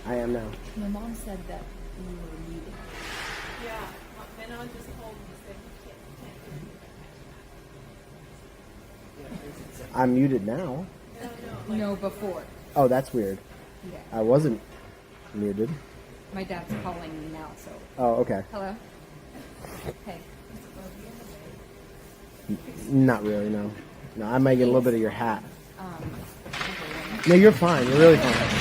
I am now. My mom said that you were muted. Yeah, and I just told him to say he can't. I'm muted now. No, before. Oh, that's weird. Yeah. I wasn't muted. My dad's calling me now, so. Oh, okay. Hello? Hey. Not really, no. No, I might get a little bit of your hat. Um, No, you're fine. You're really fine.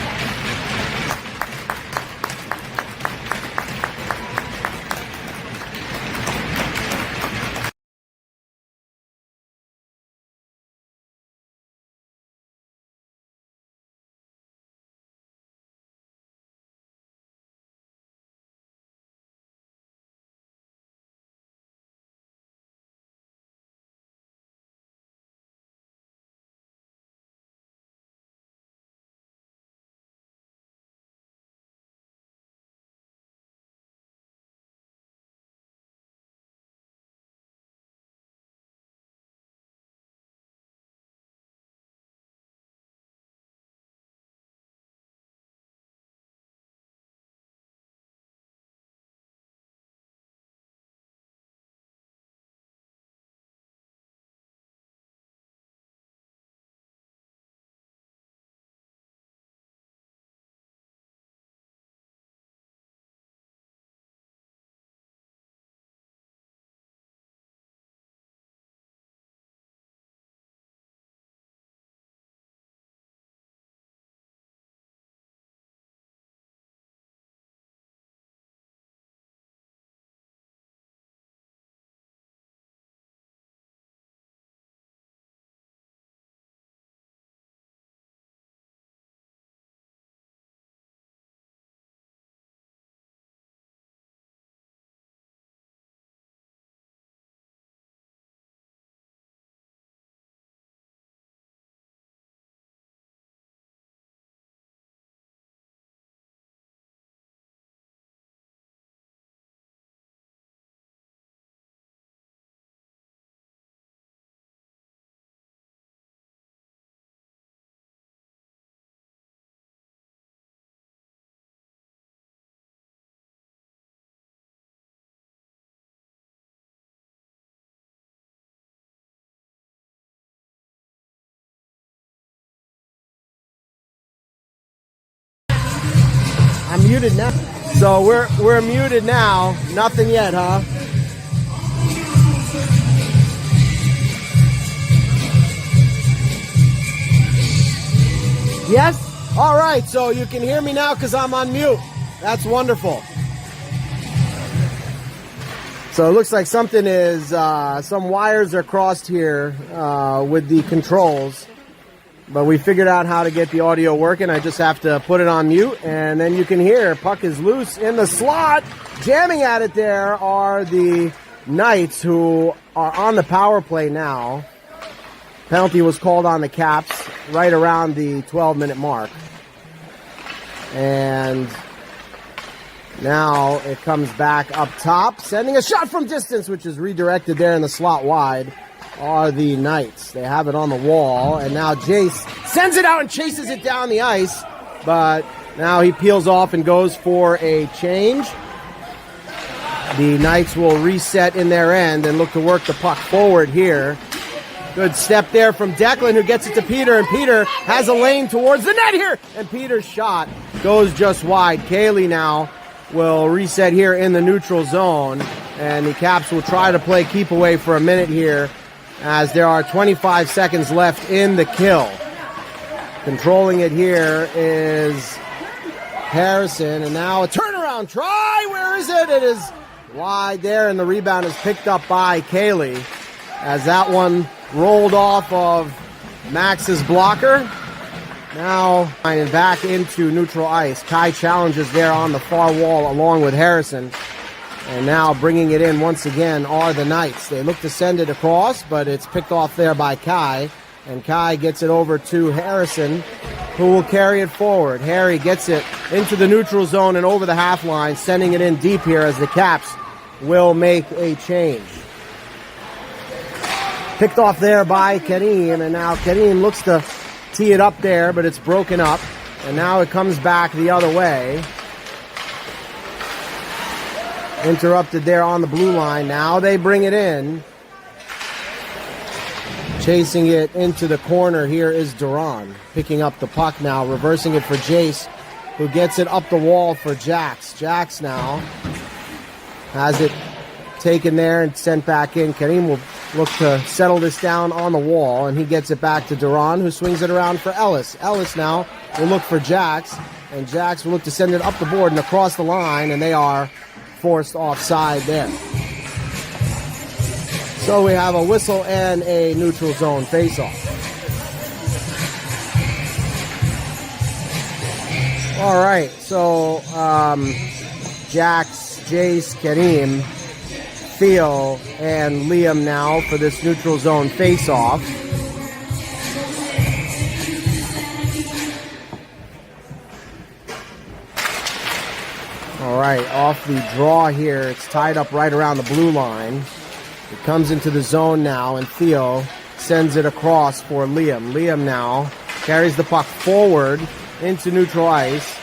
I'm muted now. So we're muted now. Nothing yet, huh? Yes? All right, so you can hear me now because I'm on mute. That's wonderful. So it looks like something is, some wires are crossed here with the controls. But we figured out how to get the audio working. I just have to put it on mute, and then you can hear puck is loose in the slot. Jamming at it there are the Knights, who are on the power play now. Penalty was called on the Caps right around the 12-minute mark. And now it comes back up top, sending a shot from distance, which is redirected there in the slot wide. Are the Knights. They have it on the wall, and now Jace sends it out and chases it down the ice, but now he peels off and goes for a change. The Knights will reset in their end and look to work the puck forward here. Good step there from Declan, who gets it to Peter, and Peter has a lane towards the net here, and Peter's shot goes just wide. Kaylee now will reset here in the neutral zone, and the Caps will try to play keep away for a minute here, as there are 25 seconds left in the kill. Controlling it here is Harrison, and now a turnaround try. Where is it? It is wide there, and the rebound is picked up by Kaylee as that one rolled off of Max's blocker. Now back into neutral ice. Kai challenges there on the far wall along with Harrison. And now bringing it in once again are the Knights. They look to send it across, but it's picked off there by Kai. And Kai gets it over to Harrison, who will carry it forward. Harry gets it into the neutral zone and over the half line, sending it in deep here as the Caps will make a change. Picked off there by Kareem, and now Kareem looks to tee it up there, but it's broken up. And now it comes back the other way. Interrupted there on the blue line. Now they bring it in. Chasing it into the corner here is Duran. Picking up the puck now, reversing it for Jace, who gets it up the wall for Jax. Jax now has it taken there and sent back in. Kareem will look to settle this down on the wall, and he gets it back to Duran, who swings it around for Ellis. Ellis now will look for Jax, and Jax will look to send it up the board and across the line, and they are forced offside there. So we have a whistle and a neutral zone face-off. All right, so Jax, Jace, Kareem, Theo, and Liam now for this neutral zone face-off. All right, off the draw here, it's tied up right around the blue line. It comes into the zone now, and Theo sends it across for Liam. Liam now carries the puck forward into neutral ice.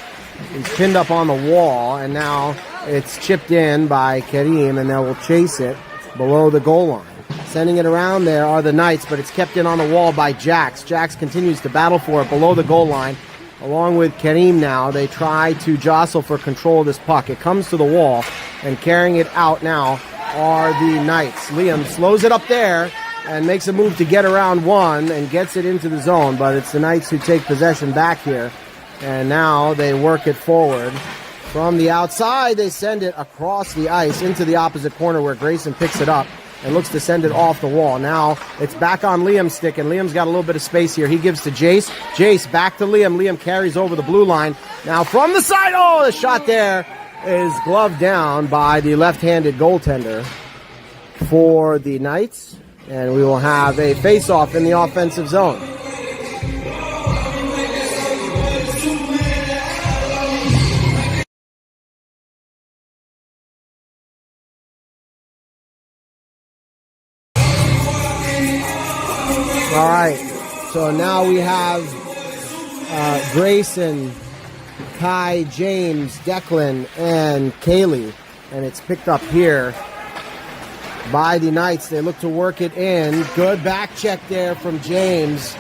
He's pinned up on the wall, and now it's chipped in by Kareem, and they will chase it below the goal line. Sending it around there are the Knights, but it's kept in on the wall by Jax. Jax continues to battle for it below the goal line. Along with Kareem now, they try to jostle for control of this puck. It comes to the wall, and carrying it out now are the Knights. Liam slows it up there and makes a move to get around one and gets it into the zone, but it's the Knights who take possession back here. And now they work it forward. From the outside, they send it across the ice into the opposite corner where Grayson picks it up and looks to send it off the wall. Now it's back on Liam's stick, and Liam's got a little bit of space here. He gives to Jace. Jace back to Liam. Liam carries over the blue line. Now from the side, oh, the shot there is gloved down by the left-handed goaltender for the Knights, and we will have a face-off in the offensive zone. All right, so now we have Grayson, Kai, James, Declan, and Kaylee, and it's picked up here by the Knights. They look to work it in. Good back check there from James,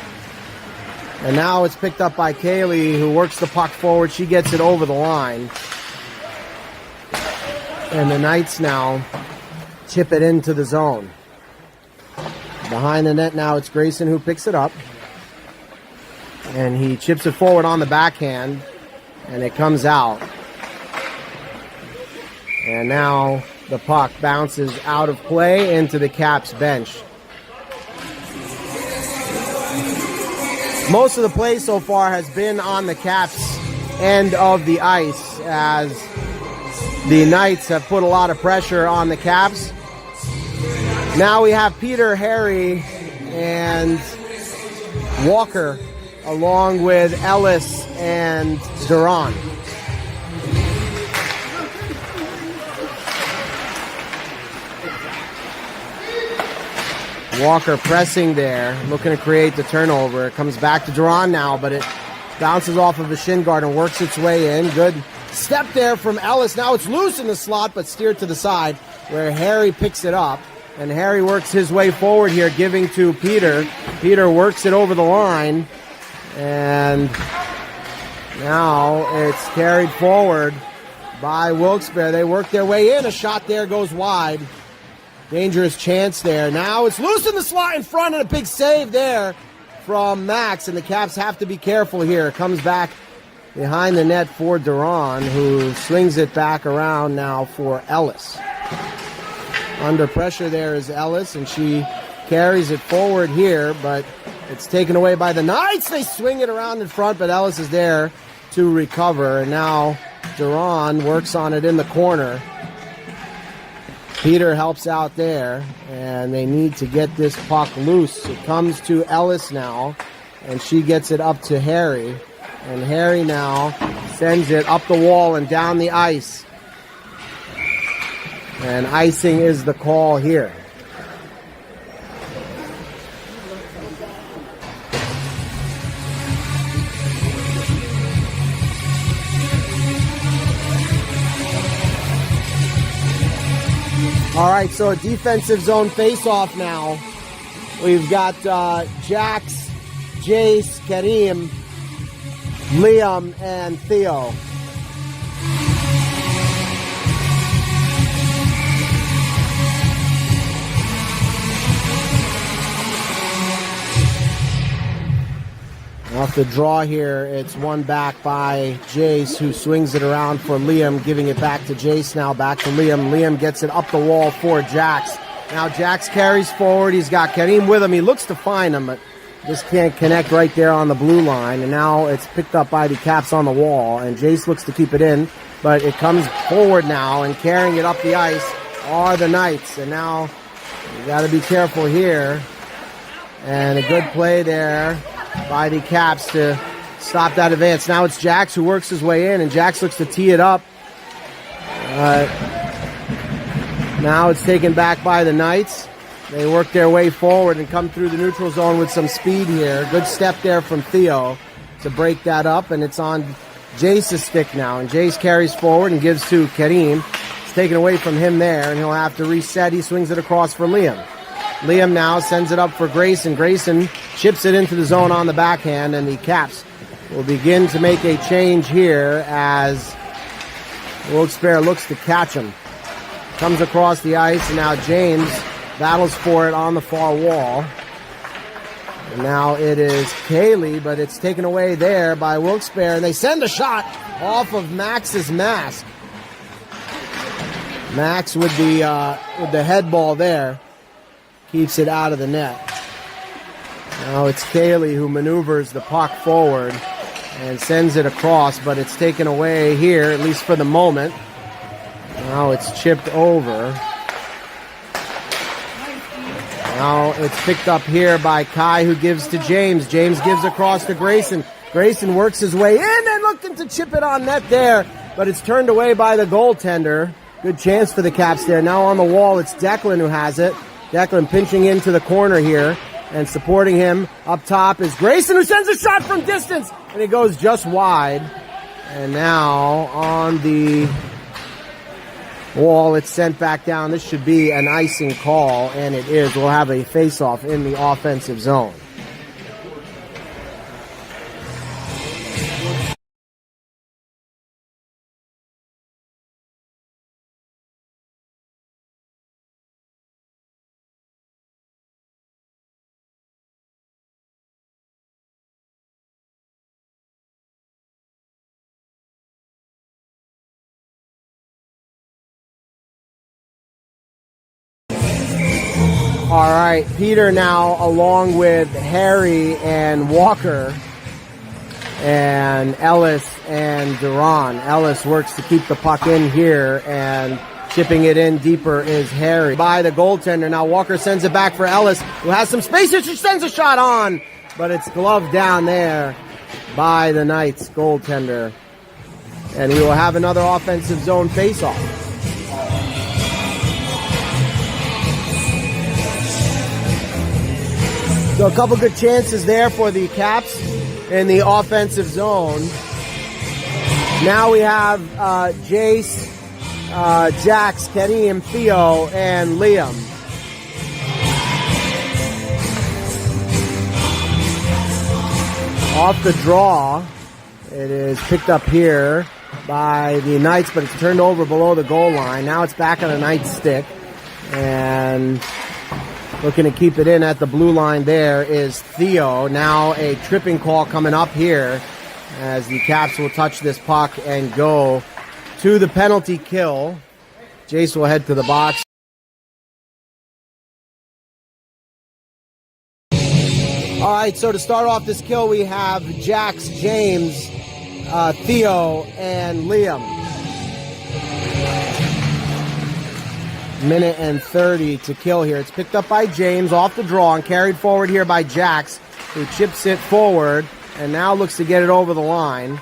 and now it's picked up by Kaylee, who works the puck forward. She gets it over the line, and the Knights now chip it into the zone. Behind the net now, it's Grayson who picks it up, and he chips it forward on the backhand, and it comes out. And now the puck bounces out of play into the Caps bench. Most of the play so far has been on the Caps end of the ice, as the Knights have put a lot of pressure on the Caps. Now we have Peter, Harry, and Walker, along with Ellis and Duran. Walker pressing there, looking to create the turnover. It comes back to Duran now, but it bounces off of the shin guard and works its way in. Good step there from Ellis. Now it's loose in the slot, but steered to the side, where Harry picks it up. And Harry works his way forward here, giving to Peter. Peter works it over the line. And now it's carried forward by Wilkes-Barre. They work their way in. A shot there goes wide. Dangerous chance there. Now it's loose in the slot in front, and a big save there from Max. And the Caps have to be careful here. It comes back behind the net for Duran, who slings it back around now for Ellis. Under pressure there is Ellis, and she carries it forward here, but it's taken away by the Knights. They swing it around in front, but Ellis is there to recover, and now Duran works on it in the corner. Peter helps out there, and they need to get this puck loose. It comes to Ellis now, and she gets it up to Harry, and Harry now sends it up the wall and down the ice. And icing is the call here. All right, so a defensive zone face-off now. We've got Jax, Jace, Kareem, Liam, and Theo. Off the draw here, it's one back by Jace, who swings it around for Liam, giving it back to Jace now, back to Liam. Liam gets it up the wall for Jax. Now Jax carries forward. He's got Kareem with him. He looks to find him, but just can't connect right there on the blue line. And now it's picked up by the Caps on the wall, and Jace looks to keep it in, but it comes forward now, and carrying it up the ice are the Knights. And now you got to be careful here. And a good play there by the Caps to stop that advance. Now it's Jax who works his way in, and Jax looks to tee it up. Now it's taken back by the Knights. They work their way forward and come through the neutral zone with some speed here. Good step there from Theo to break that up, and it's on Jace's stick now. And Jace carries forward and gives to Kareem. It's taken away from him there, and he'll have to reset. He swings it across for Liam. Liam now sends it up for Grayson. Grayson chips it into the zone on the backhand, and the Caps will begin to make a change here as Wilkes-Barre looks to catch him. Comes across the ice, and now James battles for it on the far wall. And now it is Kaylee, but it's taken away there by Wilkes-Barre, and they send a shot off of Max's mask. Max with the head ball there. Keeps it out of the net. Now it's Kaylee who maneuvers the puck forward and sends it across, but it's taken away here, at least for the moment. Now it's chipped over. Now it's picked up here by Kai, who gives to James. James gives across to Grayson. Grayson works his way in and looking to chip it on net there, but it's turned away by the goaltender. Good chance for the Caps there. Now on the wall, it's Declan who has it. Declan pinching into the corner here, and supporting him up top is Grayson, who sends a shot from distance, and it goes just wide. And now on the wall, it's sent back down. This should be an icing call, and it is. We'll have a face-off in the offensive zone. All right, Peter now along with Harry and Walker and Ellis and Duran. Ellis works to keep the puck in here, and chipping it in deeper is Harry. By the goaltender. Now Walker sends it back for Ellis, who has some space here. She sends a shot on, but it's gloved down there by the Knights goaltender. And we will have another offensive zone faceoff. So a couple good chances there for the Caps in the offensive zone. Now we have Jace, Jax, Kareem, Theo, and Liam. Off the draw, it is picked up here by the Knights, but it's turned over below the goal line. Now it's back on the Knights stick, and looking to keep it in at the blue line there is Theo. Now a tripping call coming up here as the Caps will touch this puck and go to the penalty kill. Jace will head to the box. All right, so to start off this kill, we have Jax, James, Theo, and Liam. Minute and 30 to kill here. It's picked up by James off the draw and carried forward here by Jax, who chips it forward and now looks to get it over the line.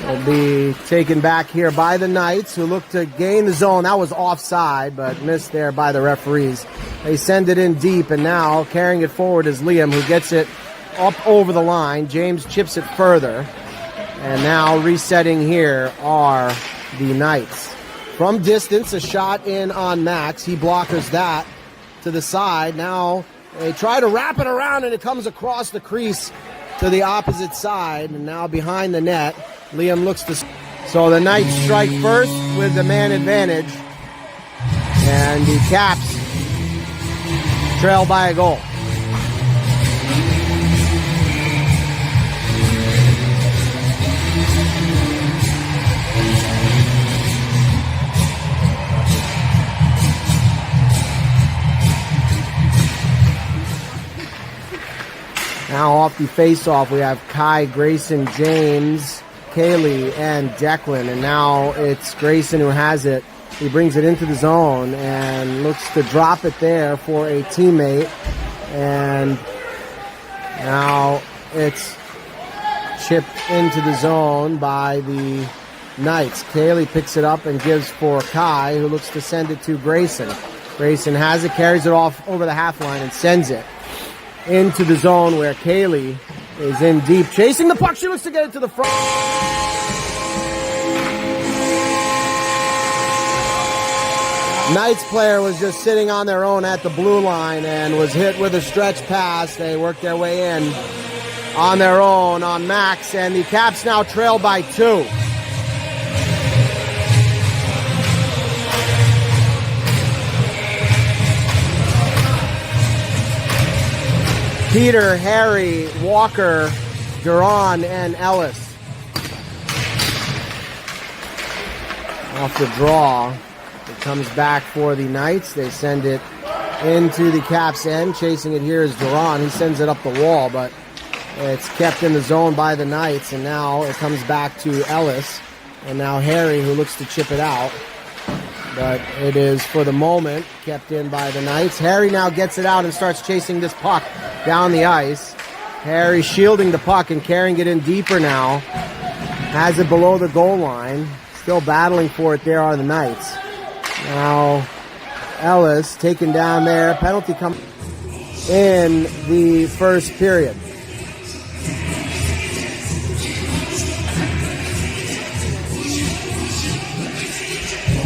It'll be taken back here by the Knights, who look to gain the zone. That was offside, but missed there by the referees. They send it in deep, and now carrying it forward is Liam, who gets it up over the line. James chips it further. And now resetting here are the Knights. From distance, a shot in on Max. He blockers that to the side. Now they try to wrap it around, and it comes across the crease to the opposite side. And now behind the net, Liam looks to... So the Knights strike first with the man advantage. And the Caps trail by a goal. Now off the face-off, we have Kai, Grayson, James, Kaylee, and Declan. And now it's Grayson who has it. He brings it into the zone and looks to drop it there for a teammate. And now it's chipped into the zone by the Knights. Kaylee picks it up and gives for Kai, who looks to send it to Grayson. Grayson has it, carries it off over the half line, and sends it into the zone where Kaylee is in deep. Chasing the puck, she looks to get it to the front. Knights player was just sitting on their own at the blue line and was hit with a stretch pass. They worked their way in on their own on Max, and the Caps now trail by 2. Peter, Harry, Walker, Duran, and Ellis. Off the draw. It comes back for the Knights. They send it into the Caps' end. Chasing it here is Duran. He sends it up the wall, but it's kept in the zone by the Knights. And now it comes back to Ellis. And now Harry, who looks to chip it out. But it is, for the moment, kept in by the Knights. Harry now gets it out and starts chasing this puck down the ice. Harry shielding the puck and carrying it in deeper now. Has it below the goal line. Still battling for it there are the Knights. Now Ellis taken down there. Penalty comes in the first period.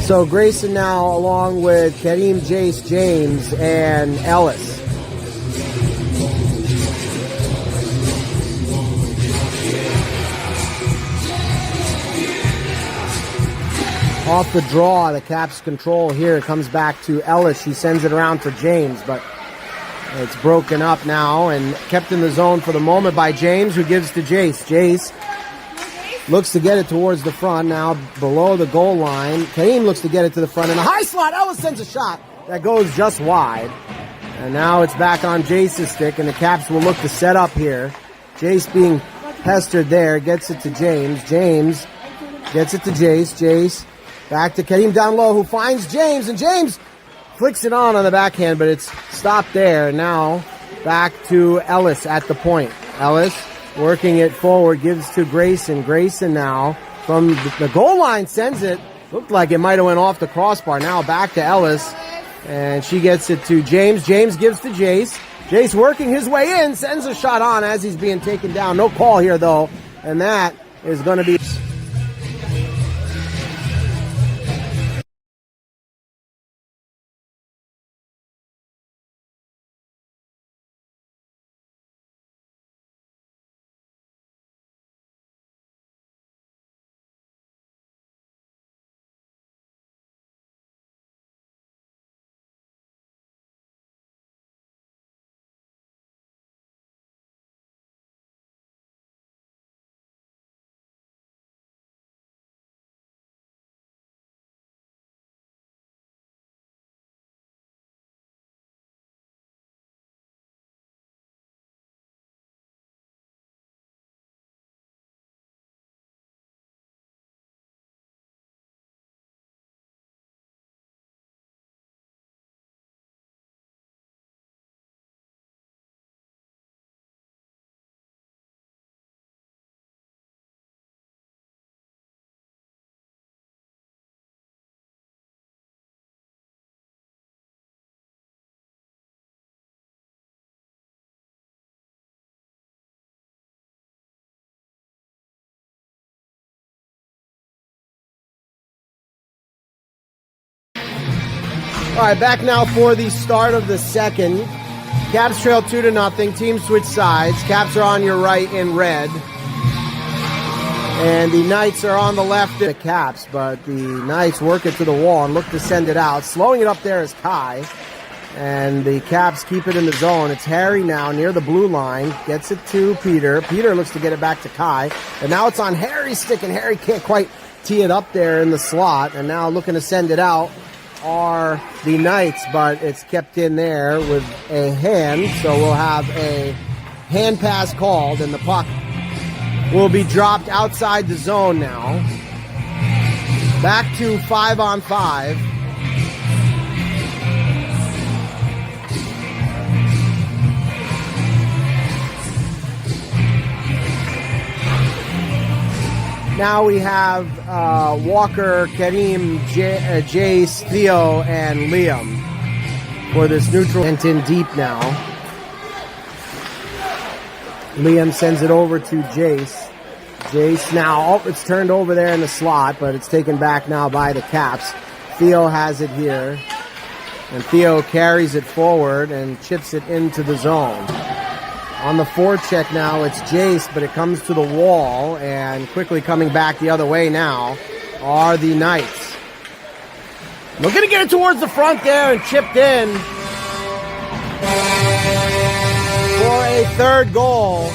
So Grayson now along with Kareem, Jace, James, and Ellis. Off the draw, the Caps control here. It comes back to Ellis. She sends it around for James, but it's broken up now and kept in the zone for the moment by James, who gives to Jace. Jace looks to get it towards the front, now below the goal line. Kane looks to get it to the front. In the high slot, Ellis sends a shot that goes just wide. And now it's back on Jace's stick, and the Caps will look to set up here. Jace being pestered there, gets it to James. James gets it to Jace. Jace back to Kareem down low, who finds James, and James flicks it on the backhand, but it's stopped there. Now back to Ellis at the point. Ellis working it forward, gives to Grayson. Grayson now from the goal line sends it. Looked like it might have went off the crossbar. Now back to Ellis, and she gets it to James. James gives to Jace. Jace working his way in, sends a shot on as he's being taken down. No call here, though, and that is going to be... All right, back now for the start of the second. Caps trail 2-0. Team switch sides. Caps are on your right in red. And the Knights are on the left. The Caps, but the Knights work it to the wall and look to send it out. Slowing it up there is Kai. And the Caps keep it in the zone. It's Harry now near the blue line. Gets it to Peter. Peter looks to get it back to Kai. And now it's on Harry's stick, and Harry can't quite tee it up there in the slot. And now looking to send it out are the Knights, but it's kept in there with a hand, so we'll have a hand pass called, and the puck will be dropped outside the zone now. Back to 5-on-5. Now we have Walker, Kareem, Jace, Theo, and Liam for this neutral. Went in deep now. Liam sends it over to Jace. Jace now, it's turned over there in the slot, but it's taken back now by the Caps. Theo has it here. And Theo carries it forward and chips it into the zone. On the forecheck now, it's Jace, but it comes to the wall, and quickly coming back the other way now are the Knights. Looking to get it towards the front there and chipped in for a third goal.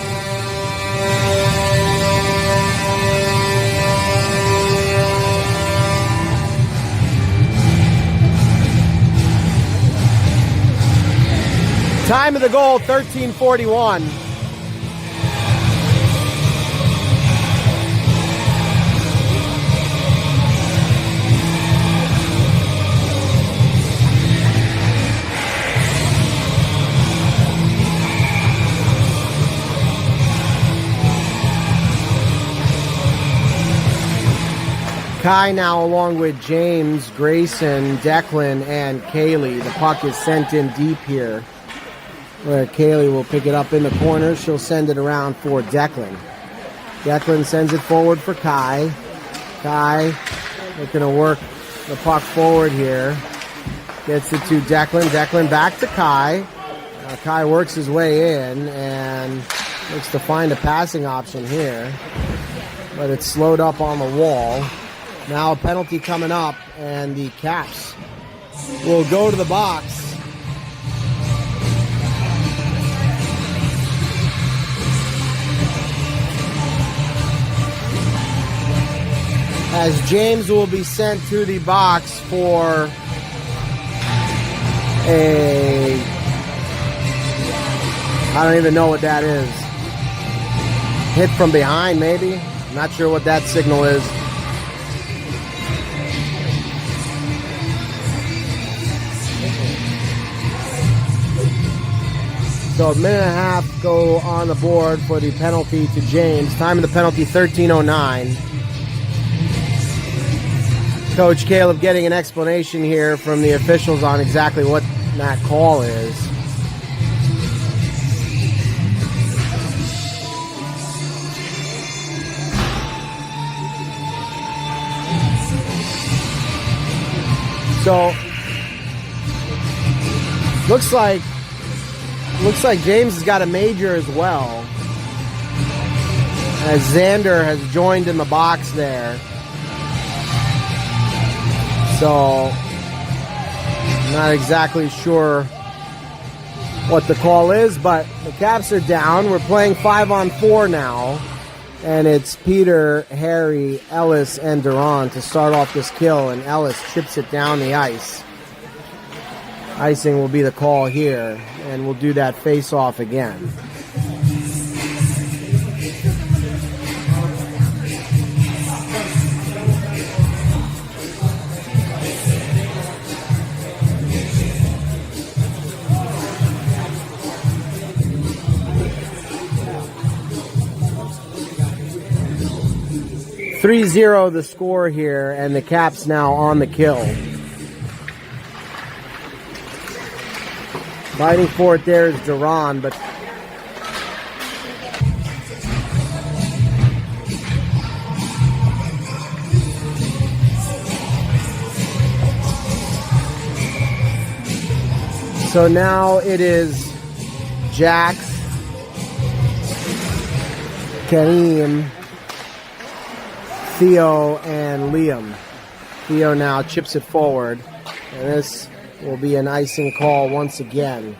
Time of the goal, 13:41. Kai now along with James, Grayson, Declan, and Kaylee. The puck is sent in deep here, where Kaylee will pick it up in the corner. She'll send it around for Declan. Declan sends it forward for Kai. Kai looking to work the puck forward here. Gets it to Declan. Declan back to Kai. Kai works his way in and looks to find a passing option here, but it's slowed up on the wall. Now a penalty coming up, and the Caps will go to the box. As James will be sent to the box for I don't even know what that is. Hit from behind, maybe? Not sure what that signal is. So a minute and a half go on the board for the penalty to James. Time of the penalty, 13:09. Coach Caleb getting an explanation here from the officials on exactly what that call is. So, looks like James has got a major as well, as Xander has joined in the box there. So, not exactly sure what the call is, but the Caps are down. We're playing 5-on-4 now, and it's Peter, Harry, Ellis, and Duran to start off this kill, and Ellis chips it down the ice. Icing will be the call here, and we'll do that face-off again. .3-0 the score here, and the Caps now on the kill. Fighting for it there is Duran, but So now it is Jax, Kareem, Theo, and Liam. Theo now chips it forward, and this will be an icing call once again.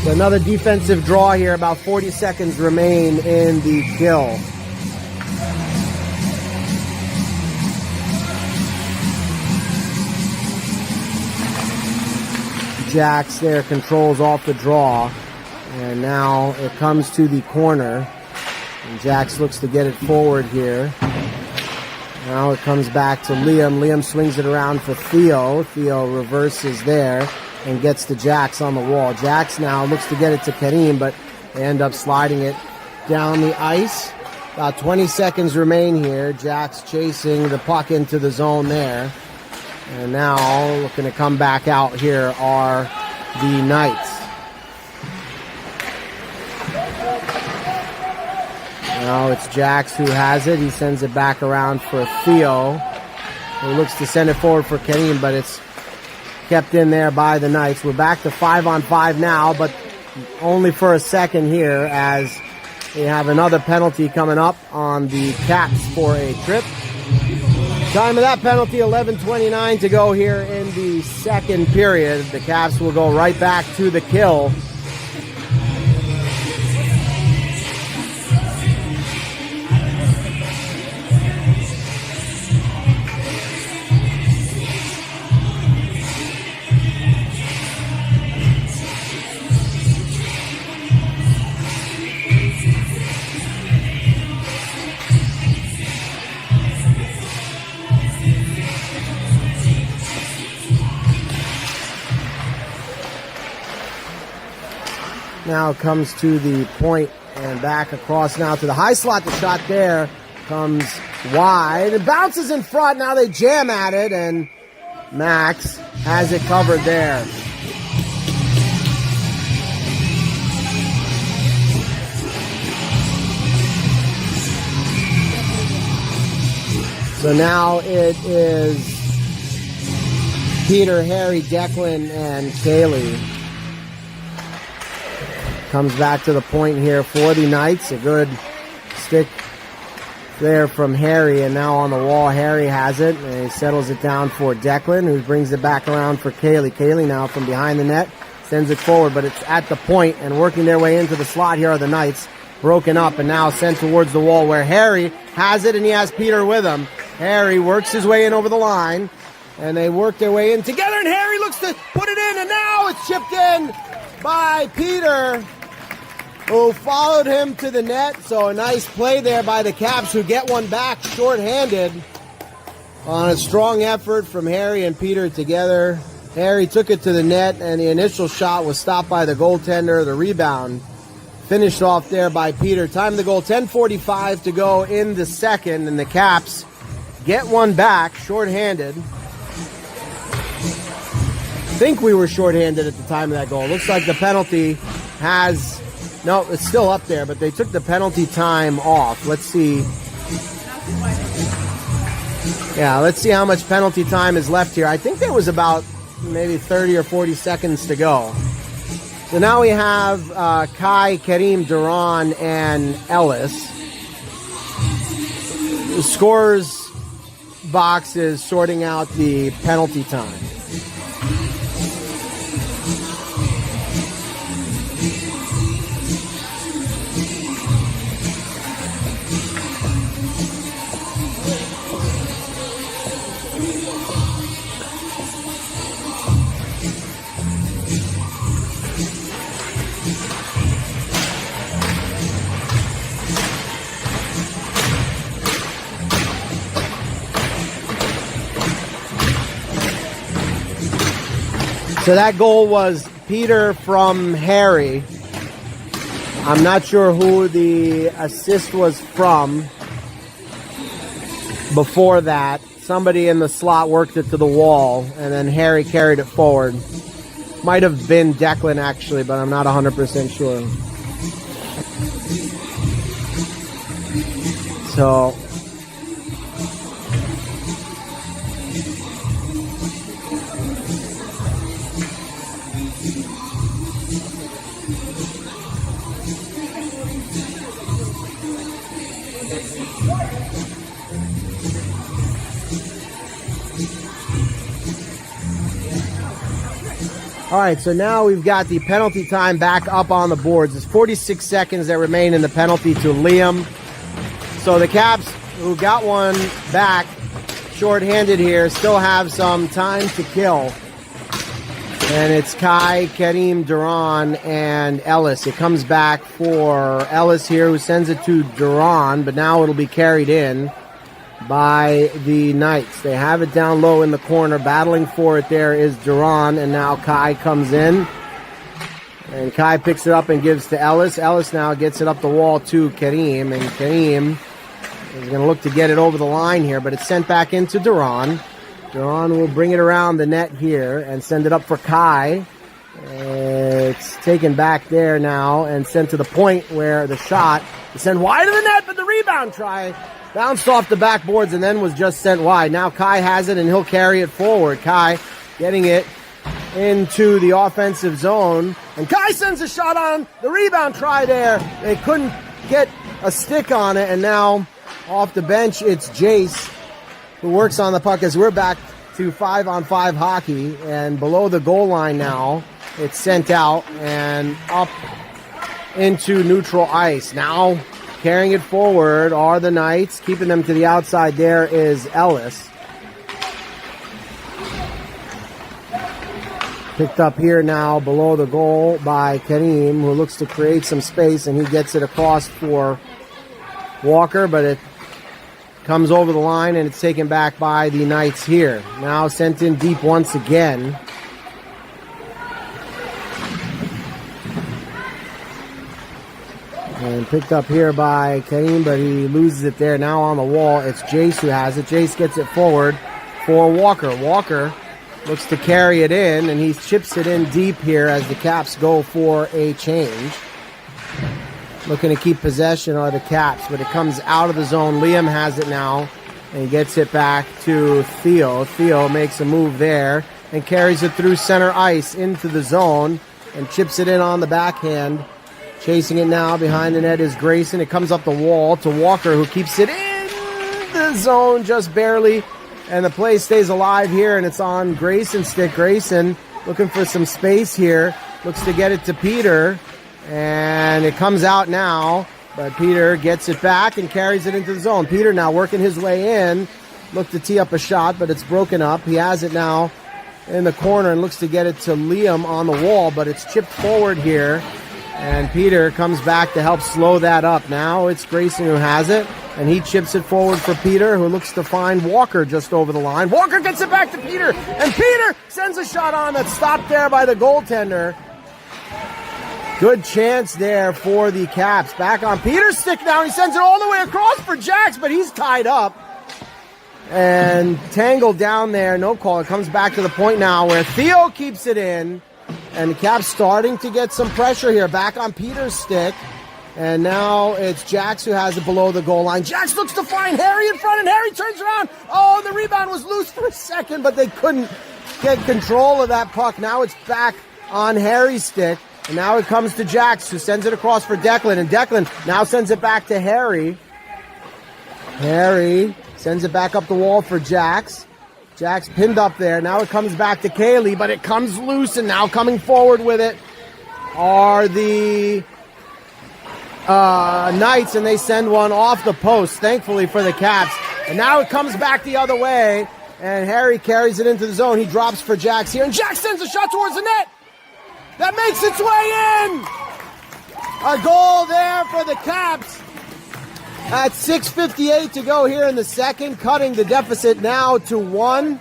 So another defensive draw here. About 40 seconds remain in the kill. Jax there controls off the draw. And now it comes to the corner. And Jax looks to get it forward here. Now it comes back to Liam. Liam swings it around for Theo. Theo reverses there and gets to Jax on the wall. Jax now looks to get it to Kareem, but they end up sliding it down the ice. About 20 seconds remain here. Jax chasing the puck into the zone there. And now looking to come back out here are the Knights. Now it's Jax who has it. He sends it back around for Theo, who looks to send it forward for Kareem, but it's kept in there by the Knights. We're back to 5-on-5 now, but only for a second here as we have another penalty coming up on the Caps for a trip. Time of that penalty, 11:29 to go here in the second period. The Caps will go right back to the kill. Now it comes to the point and back across now to the high slot. The shot there comes wide. It bounces in front. Now they jam at it, and Max has it covered there. So now it is Peter, Harry, Declan, and Kaylee. Comes back to the point here for the Knights. A good stick there from Harry, and now on the wall, Harry has it, and he settles it down for Declan, who brings it back around for Kaylee. Kaylee now from behind the net sends it forward, but it's at the point, and working their way into the slot here are the Knights. Broken up and now sent towards the wall where Harry has it, and he has Peter with him. Harry works his way in over the line, and they work their way in together, and Harry looks to put it in, and now it's chipped in by Peter, who followed him to the net. So a nice play there by the Caps, who get one back shorthanded on a strong effort from Harry and Peter together. Harry took it to the net, and the initial shot was stopped by the goaltender. The rebound finished off there by Peter. Time of the goal, 10:45 to go in the second, and the Caps get one back shorthanded. I think we were shorthanded at the time of that goal. Looks like the penalty has... No, it's still up there, but they took the penalty time off. Let's see. Yeah, let's see how much penalty time is left here. I think there was about maybe 30 or 40 seconds to go. So now we have Kai, Kareem, Duran, and Ellis. The scorers box is sorting out the penalty time. So that goal was Peter from Harry. I'm not sure who the assist was from before that. Somebody in the slot worked it to the wall, and then Harry carried it forward. Might have been Declan, actually, but I'm not 100% sure. So, all right, so now we've got the penalty time back up on the boards. There's 46 seconds that remain in the penalty to Liam. So the Caps, who got one back, shorthanded here, still have some time to kill. And it's Kai, Kareem, Duran, and Ellis. It comes back for Ellis here, who sends it to Duran, but now it'll be carried in by the Knights. They have it down low in the corner. Battling for it there is Duran, and now Kai comes in. And Kai picks it up and gives to Ellis. Ellis now gets it up the wall to Kareem, and Kareem is going to look to get it over the line here, but it's sent back into Duran. Duran will bring it around the net here and send it up for Kai. It's taken back there now and sent to the point where the shot is sent wide of the net, but the rebound try bounced off the backboards and then was just sent wide. Now Kai has it and he'll carry it forward. Kai getting it into the offensive zone. And Kai sends a shot on the rebound try there. They couldn't get a stick on it. And now off the bench, it's Jace who works on the puck as we're back to 5-on-5 hockey. And below the goal line now, it's sent out and up into neutral ice. Now carrying it forward are the Knights. Keeping them to the outside there is Ellis. Picked up here now below the goal by Kareem, who looks to create some space, and he gets it across for Walker, but it comes over the line and it's taken back by the Knights here. Now sent in deep once again. And picked up here by Kareem, but he loses it there. Now on the wall, it's Jace who has it. Jace gets it forward for Walker. Walker looks to carry it in, and he chips it in deep here as the Caps go for a change. Looking to keep possession are the Caps, but it comes out of the zone. Liam has it now and gets it back to Theo. Theo makes a move there and carries it through center ice into the zone and chips it in on the backhand. Chasing it now behind the net is Grayson. It comes up the wall to Walker, who keeps it in the zone just barely. And the play stays alive here, and it's on Grayson's stick. Grayson looking for some space here. Looks to get it to Peter. And it comes out now, but Peter gets it back and carries it into the zone. Peter now working his way in. Looked to tee up a shot, but it's broken up. He has it now in the corner and looks to get it to Liam on the wall, but it's chipped forward here. And Peter comes back to help slow that up. Now it's Grayson who has it, and he chips it forward for Peter, who looks to find Walker just over the line. Walker gets it back to Peter, and Peter sends a shot on that's stopped there by the goaltender. Good chance there for the Caps. Back on Peter's stick now. He sends it all the way across for Jax, but he's tied up and tangled down there. No call. It comes back to the point now where Theo keeps it in. And the Caps starting to get some pressure here. Back on Peter's stick. And now it's Jax who has it below the goal line. Jax looks to find Harry in front, and Harry turns around. Oh, the rebound was loose for a second, but they couldn't get control of that puck. Now it's back on Harry's stick. And now it comes to Jax, who sends it across for Declan. And Declan now sends it back to Harry. Harry sends it back up the wall for Jax. Jack's pinned up there. Now it comes back to Kaylee, but it comes loose, and now coming forward with it are the Knights, and they send one off the post, thankfully for the Caps. And now it comes back the other way, and Harry carries it into the zone. He drops for Jax here, and Jax sends a shot towards the net. That makes its way in. A goal there for the Caps. At 6:58 to go here in the second, cutting the deficit now to 1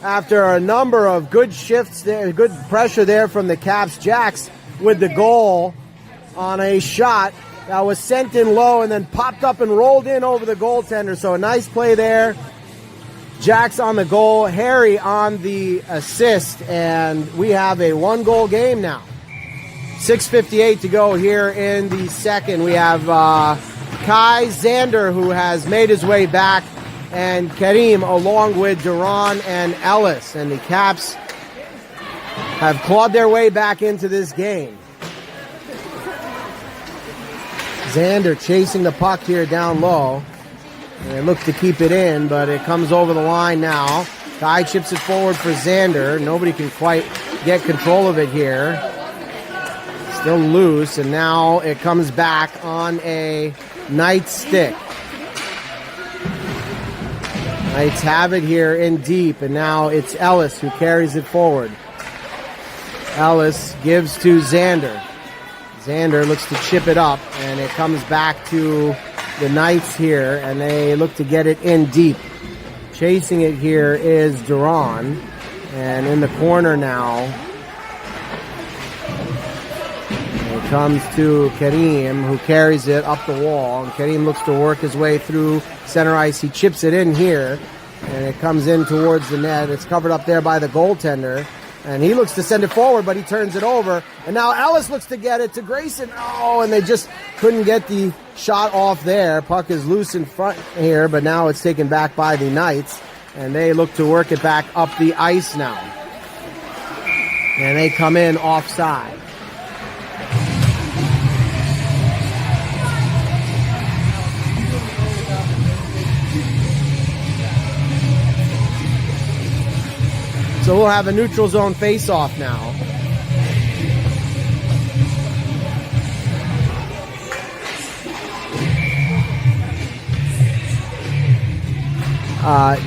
after a number of good shifts there, good pressure there from the Caps. Jax with the goal on a shot that was sent in low and then popped up and rolled in over the goaltender. So a nice play there Jax on the goal, Harry on the assist, and we have a 1-goal game now. 6:58 to go here in the second. We have Kai Xander, who has made his way back, and Kareem along with Duran and Ellis. And the Caps have clawed their way back into this game. Xander chasing the puck here down low. And they look to keep it in, but it comes over the line now. Kai chips it forward for Xander. Nobody can quite get control of it here. Still loose, and now it comes back on a Knights stick. Knights have it here in deep, and now it's Ellis who carries it forward. Ellis gives to Xander. Xander looks to chip it up, and it comes back to the Knights here, and they look to get it in deep. Chasing it here is Duran, and in the corner now, it comes to Kareem, who carries it up the wall, and Kareem looks to work his way through center ice. He chips it in here, and it comes in towards the net. It's covered up there by the goaltender, and he looks to send it forward, but he turns it over, and now Ellis looks to get it to Grayson. Oh, and they just couldn't get the shot off there. Puck is loose in front here, but now it's taken back by the Knights, and they look to work it back up the ice now. And they come in offside. So we'll have a neutral zone face-off now.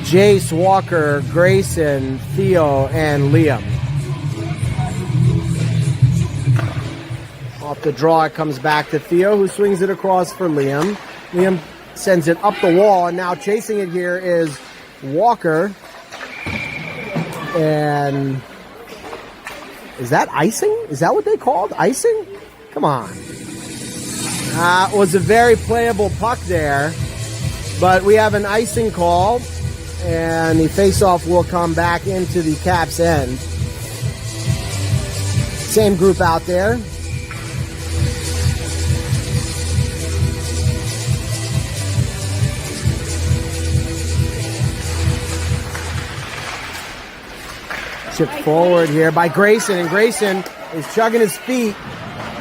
Jace, Walker, Grayson, Theo, and Liam. Off the draw, it comes back to Theo, who swings it across for Liam. Liam sends it up the wall, and now chasing it here is Walker. And is that icing? Is that what they called icing? Come on. It was a very playable puck there, but we have an icing call, and the faceoff will come back into the Caps' end. Same group out there. Chipped forward here by Grayson, and Grayson is chugging his feet.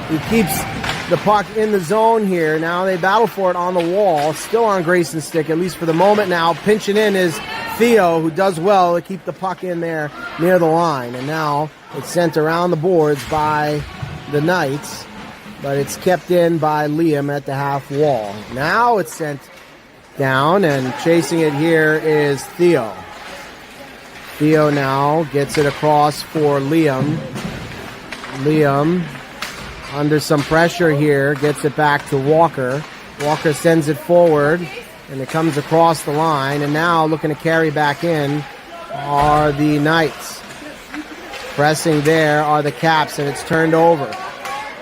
He keeps the puck in the zone here. Now they battle for it on the wall. Still on Grayson's stick, at least for the moment now. Pinching in is Theo, who does well to keep the puck in there near the line. And now it's sent around the boards by the Knights, but it's kept in by Liam at the half wall. Now it's sent down, and chasing it here is Theo. Theo now gets it across for Liam. Liam, under some pressure here, gets it back to Walker. Walker sends it forward, and it comes across the line. And now looking to carry back in are the Knights. Pressing there are the Caps, and it's turned over.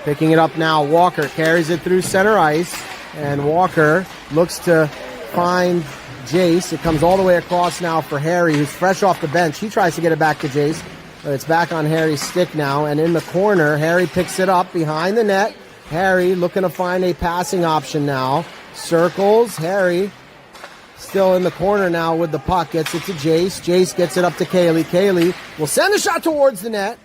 Picking it up now, Walker carries it through center ice, and Walker looks to find Jace. It comes all the way across now for Harry, who's fresh off the bench. He tries to get it back to Jace, but it's back on Harry's stick now. And in the corner, Harry picks it up behind the net. Harry looking to find a passing option now. Circles. Harry still in the corner now with the puck. Gets it to Jace. Jace gets it up to Kaylee. Kaylee will send a shot towards the net.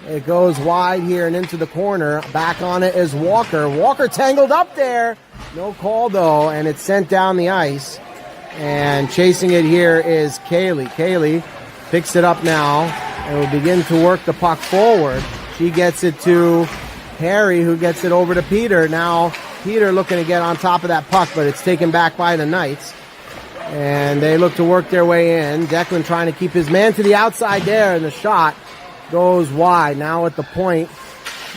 It goes wide here and into the corner. Back on it is Walker. Walker tangled up there. No call, though, and it's sent down the ice. And chasing it here is Kaylee. Kaylee picks it up now and will begin to work the puck forward. She gets it to Harry, who gets it over to Peter. Now Peter looking to get on top of that puck, but it's taken back by the Knights. And they look to work their way in. Declan trying to keep his man to the outside there, and the shot goes wide. Now at the point,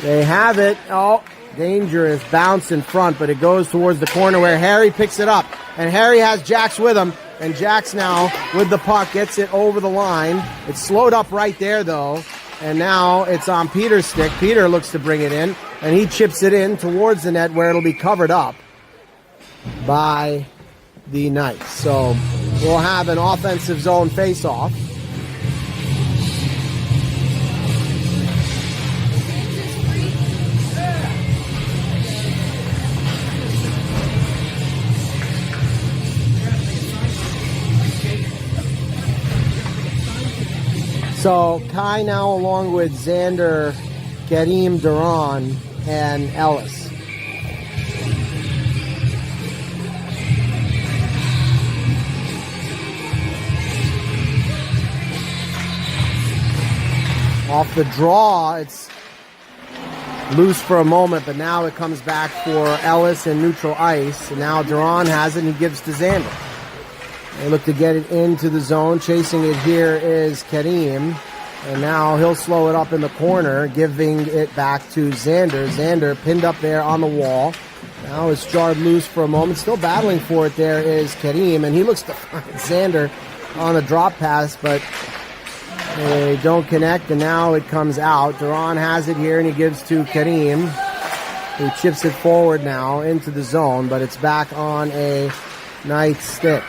they have it. Oh, dangerous bounce in front, but it goes towards the corner where Harry picks it up. And Harry has Jax with him, and Jax now with the puck gets it over the line. It's slowed up right there, though, and now it's on Peter's stick. Peter looks to bring it in, and he chips it in towards the net where it'll be covered up by the Knights. So will have an offensive zone face-off. So Kai now along with Xander, Kareem, Duran, and Ellis. Off the draw, it's loose for a moment, but now it comes back for Ellis in neutral ice. And now Duran has it and he gives to Xander. They look to get it into the zone. Chasing it here is Kareem. And now he'll slow it up in the corner, giving it back to Xander. Xander pinned up there on the wall. Now it's jarred loose for a moment. Still battling for it there is Kareem. And he looks to find Xander on a drop pass, but they don't connect. And now it comes out. Duran has it here and he gives to Kareem, who chips it forward now into the zone, but it's back on a Knights stick.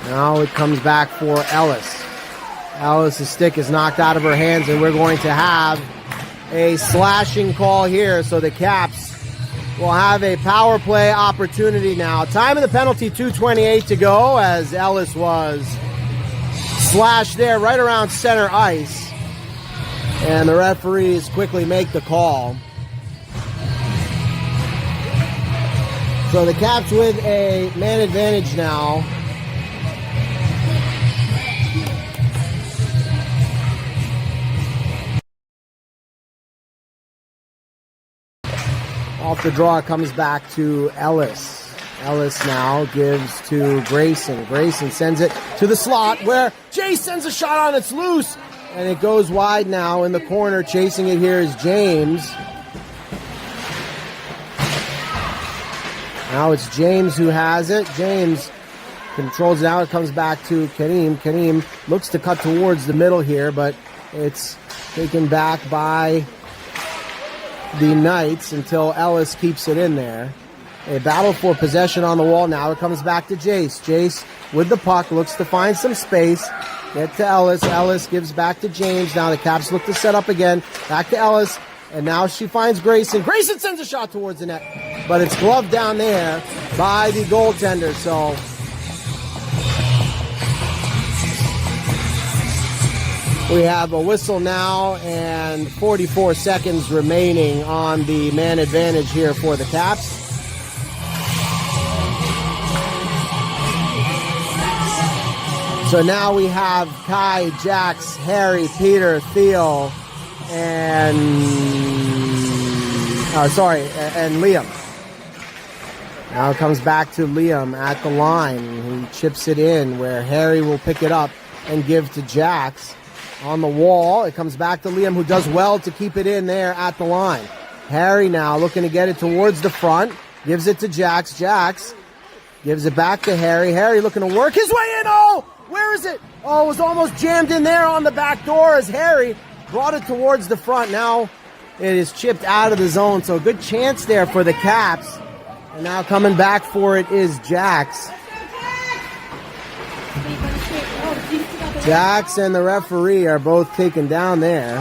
Now it comes back for Ellis. Ellis' stick is knocked out of her hands, and we're going to have a slashing call here. So the Caps will have a power play opportunity now. Time of the penalty, 2:28 to go, as Ellis was slashed there right around center ice. And the referees quickly make the call. So the Caps with a man advantage now. Off the draw, it comes back to Ellis. Ellis now gives to Grayson. Grayson sends it to the slot where Jay sends a shot on. It's loose. And it goes wide now in the corner. Chasing it here is James. Now it's James who has it. James controls it out. It comes back to Kareem. Kareem looks to cut towards the middle here, but it's taken back by the Knights until Ellis keeps it in there. A battle for possession on the wall now. It comes back to Jace. Jace with the puck looks to find some space. Get to Ellis. Ellis gives back to James. Now the Caps look to set up again. Back to Ellis. And now she finds Grayson. Grayson sends a shot towards the net. But it's gloved down there by the goaltender. So we have a whistle now and 44 seconds remaining on the man advantage here for the Caps. So now we have Kai, Jax, Harry, Peter, Theo, and Liam. Now it comes back to Liam at the line. He chips it in where Harry will pick it up and give to Jax. On the wall, it comes back to Liam, who does well to keep it in there at the line. Harry now looking to get it towards the front. Gives it to Jax. Jax gives it back to Harry. Harry looking to work his way in. Oh, where is it? Oh, it was almost jammed in there on the back door as Harry brought it towards the front. Now it is chipped out of the zone, so a good chance there for the Caps. And now coming back for it is Jax. Jax and the referee are both taken down there.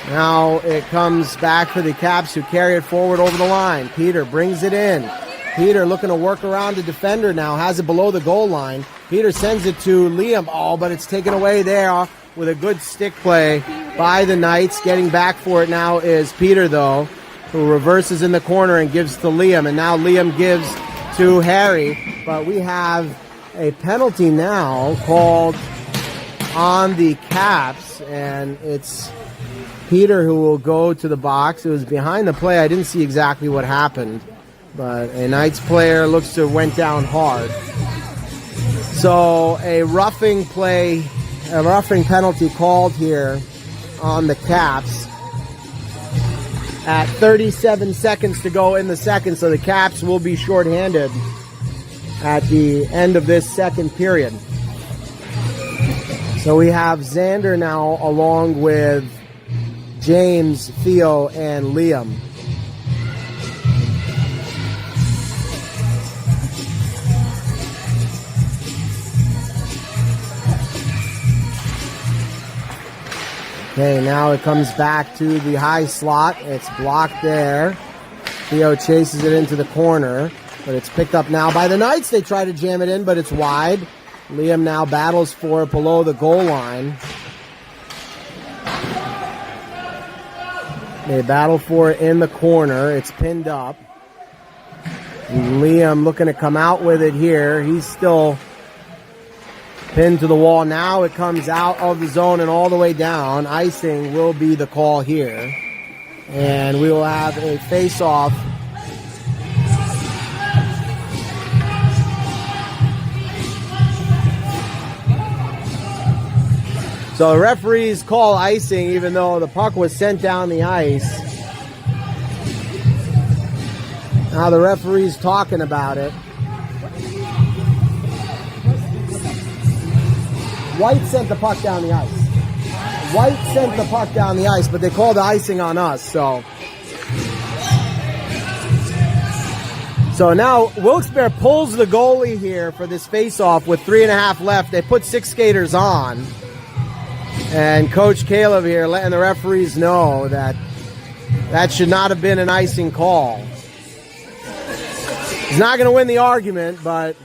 Now it comes back for the Caps, who carry it forward over the line. Peter brings it in. Peter looking to work around the defender now. Has it below the goal line. Peter sends it to Liam. Oh, but it's taken away there with a good stick play by the Knights. Getting back for it now is Peter, though, who reverses in the corner and gives to Liam. And now Liam gives to Harry. But we have a penalty now called on the Caps, and it's Peter who will go to the box. It was behind the play. I didn't see exactly what happened, but a Knights player looks to have went down hard. So a roughing penalty called here on the Caps at 37 seconds to go in the second, so the Caps will be shorthanded at the end of this second period. So we have Xander now along with James, Theo, and Liam. Okay, now it comes back to the high slot. It's blocked there. Theo chases it into the corner, but it's picked up now by the Knights. They try to jam it in, but it's wide. Liam now battles for it below the goal line. They battle for it in the corner. It's pinned up. And Liam looking to come out with it here. He's still pinned to the wall. Now it comes out of the zone and all the way down. Icing will be the call here. And we will have a face-off. So the referees call icing even though the puck was sent down the ice. Now the referee's talking about it. White sent the puck down the ice. White sent the puck down the ice, but they called the icing on us, so. So now Wilkes-Barre pulls the goalie here for this face-off with 3.5 left. They put 6 skaters on. And Coach Caleb here letting the referees know that that should not have been an icing call. He's not going to win the argument, but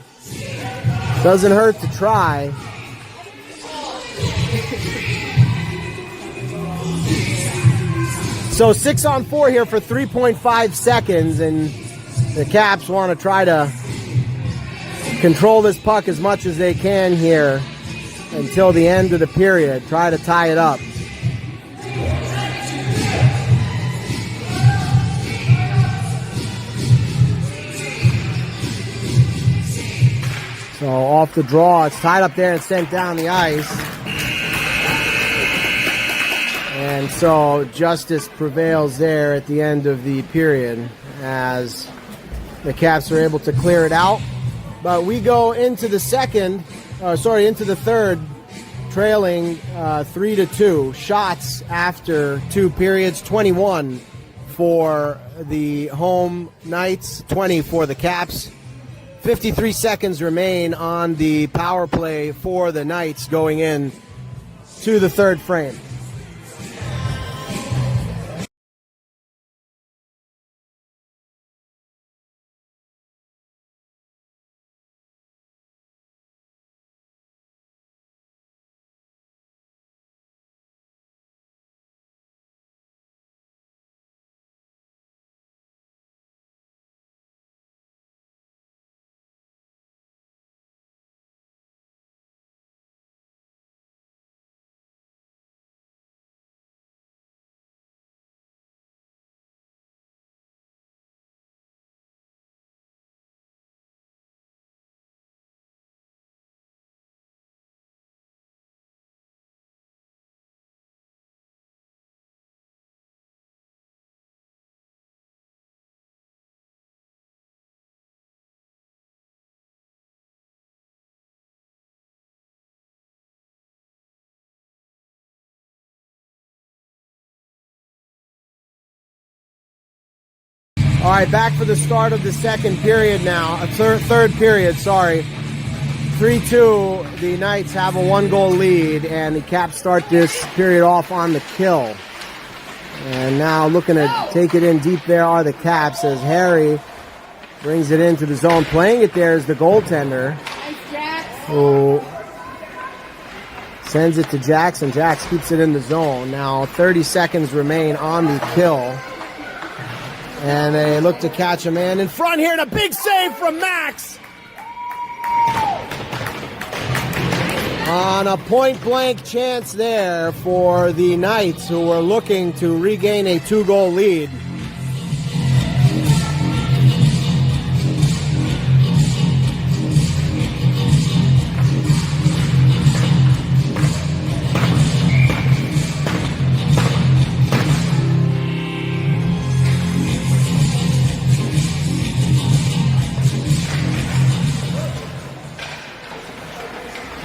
doesn't hurt to try. So 6-on-4 here for 3.5 seconds, and the Caps want to try to control this puck as much as they can here until the end of the period. Try to tie it up. So off the draw, it's tied up there and sent down the ice. And so justice prevails there at the end of the period as the Caps are able to clear it out. But we go into the into the third, trailing 3-2. Shots after 2 periods, 21 for the home Knights, 20 for the Caps. 53 seconds remain on the power play for the Knights going in to the third frame. All right, back for the start of the second period now. Third period, sorry. 3-2, the Knights have a 1-goal lead, and the Caps start this period off on the kill. And now looking to take it in deep there are the Caps as Harry brings it into the zone. Playing it there is the goaltender, who sends it to Jackson. Jax keeps it in the zone. Now 30 seconds remain on the kill. And they look to catch a man in front here, and a big save from Max. On a point-blank chance there for the Knights, who were looking to regain a 2-goal lead.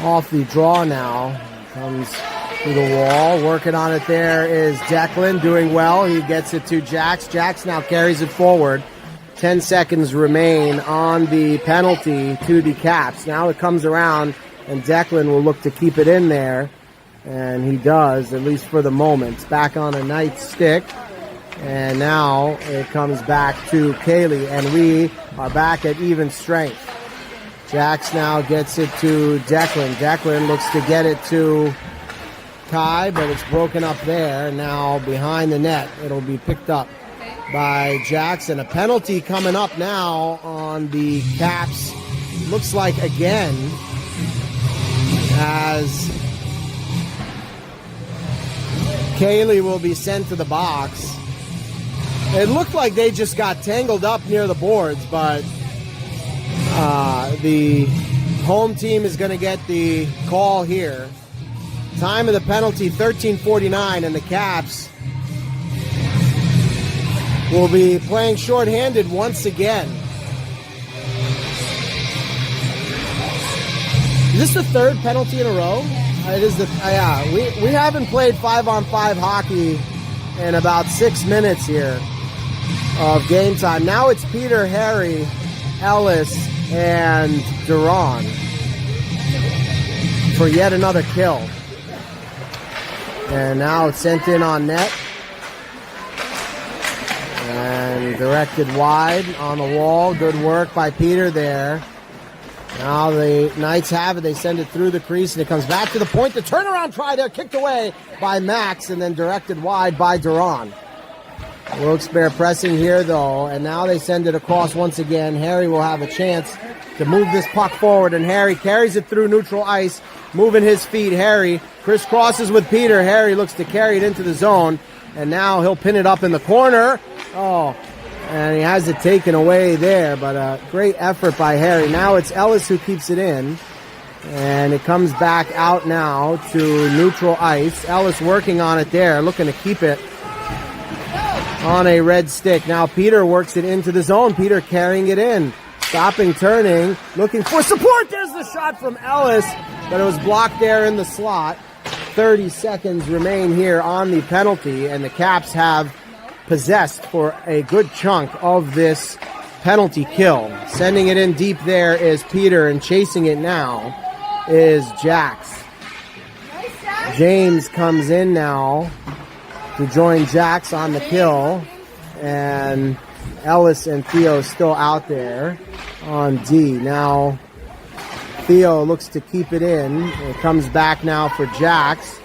Off the draw now, comes to the wall, working on it there is Declan, doing well. He gets it to Jax. Jax now carries it forward. 10 seconds remain on the penalty to the Caps. Now it comes around, and Declan will look to keep it in there And he does, at least for the moment. It's back on a Knight stick. And now it comes back to Kaylee, and we are back at even strength. Jax now gets it to Declan. Declan looks to get it to Kai, but it's broken up there. Now behind the net, it'll be picked up by Jackson. A penalty coming up now on the Caps. Looks like again, as Kaylee will be sent to the box. It looked like they just got tangled up near the boards, but the home team is going to get the call here. Time of the penalty, 13:49, and the Caps will be playing shorthanded once again. Is this the third penalty in a row? It is the yeah. We haven't played 5-on-5 hockey in about 6 minutes here of game time. Now it's Peter, Harry, Ellis, and Duran for yet another kill. And now it's sent in on net. And directed wide on the wall. Good work by Peter there. Now the Knights have it. They send it through the crease, and it comes back to the point. The turnaround try there, kicked away by Max, and then directed wide by Duran. Wilkes-Barre pressing here, though, and now they send it across once again. Harry will have a chance to move this puck forward, and Harry carries it through neutral ice, moving his feet. Harry crisscrosses with Peter. Harry looks to carry it into the zone, and now he'll pin it up in the corner. Oh, and he has it taken away there, but a great effort by Harry. Now it's Ellis who keeps it in, and it comes back out now to neutral ice. Ellis working on it there, looking to keep it on a red stick. Now Peter works it into the zone. Peter carrying it in. Stopping, turning, looking for support. There's the shot from Ellis, but it was blocked there in the slot. 30 seconds remain here on the penalty, and the Caps have possessed for a good chunk of this penalty kill. Sending it in deep there is Peter, and chasing it now is Jax. James comes in now to join Jax on the kill, and Ellis and Theo still out there on D. Now Theo looks to keep it in. It comes back now for Jax,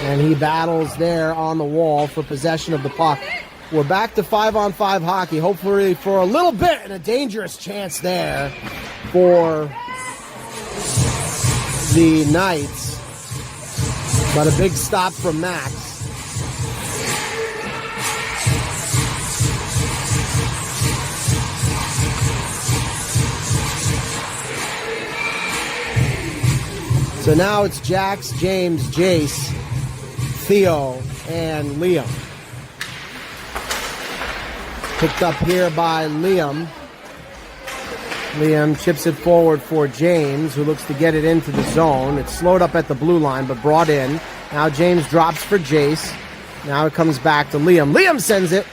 and he battles there on the wall for possession of the puck. We're back to 5-on-5 hockey, hopefully for a little bit, and a dangerous chance there for the Knights. But a big stop from Max. So now it's Jax, James, Jace, Theo, and Liam. Picked up here by Liam. Liam chips it forward for James, who looks to get it into the zone. It's slowed up at the blue line, but brought in. Now James drops for Jace. Now it comes back to Liam. Liam sends it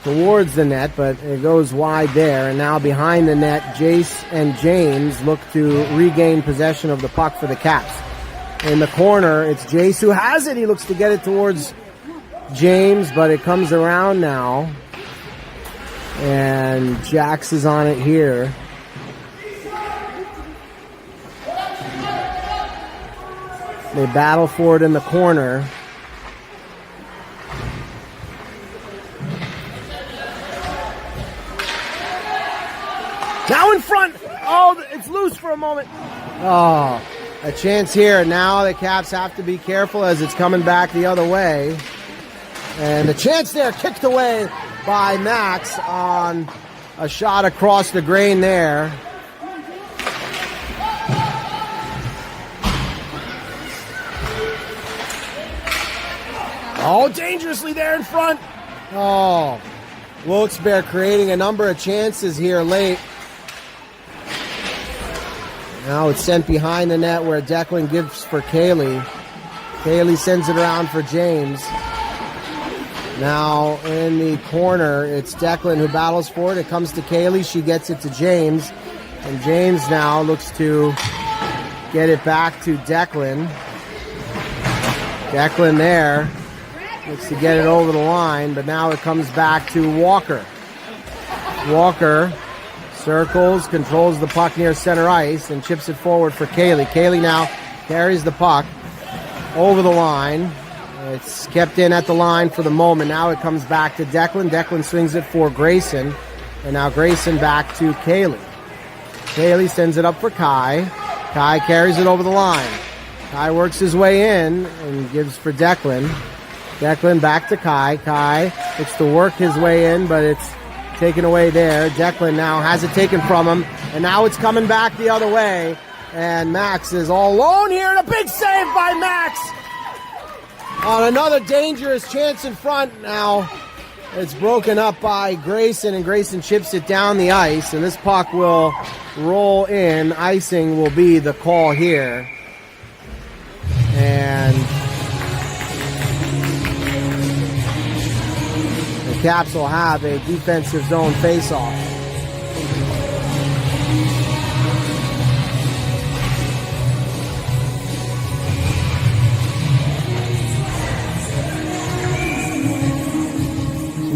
towards the net, but it goes wide there. And now behind the net, Jace and James look to regain possession of the puck for the Caps. In the corner, it's Jace who has it. He looks to get it towards James, but it comes around now. And Jax is on it here. They battle for it in the corner. Now in front. Oh, it's loose for a moment. Oh, a chance here. Now the Caps have to be careful as it's coming back the other way. And the chance there kicked away by Max on a shot across the grain there. Oh, dangerously there in front. Oh, Wilkes-Barre creating a number of chances here late. Now it's sent behind the net where Declan gives for Kaylee. Kaylee sends it around for James. Now in the corner, it's Declan who battles for it. It comes to Kaylee. She gets it to James. And James now looks to get it back to Declan. Declan there. Looks to get it over the line, but now it comes back to Walker. Walker circles, controls the puck near center ice, and chips it forward for Kaylee. Kaylee now carries the puck over the line. It's kept in at the line for the moment. Now it comes back to Declan. Declan swings it for Grayson. And now Grayson back to Kaylee. Kaylee sends it up for Kai. Kai carries it over the line. Kai works his way in and gives for Declan. Declan back to Kai. Kai looks to work his way in, but it's taken away there. Declan now has it taken from him. And now it's coming back the other way. And Max is all alone here. And a big save by Max on another dangerous chance in front. Now it's broken up by Grayson, and Grayson chips it down the ice, and this puck will roll in. Icing will be the call here. And the Caps will have a defensive zone face-off.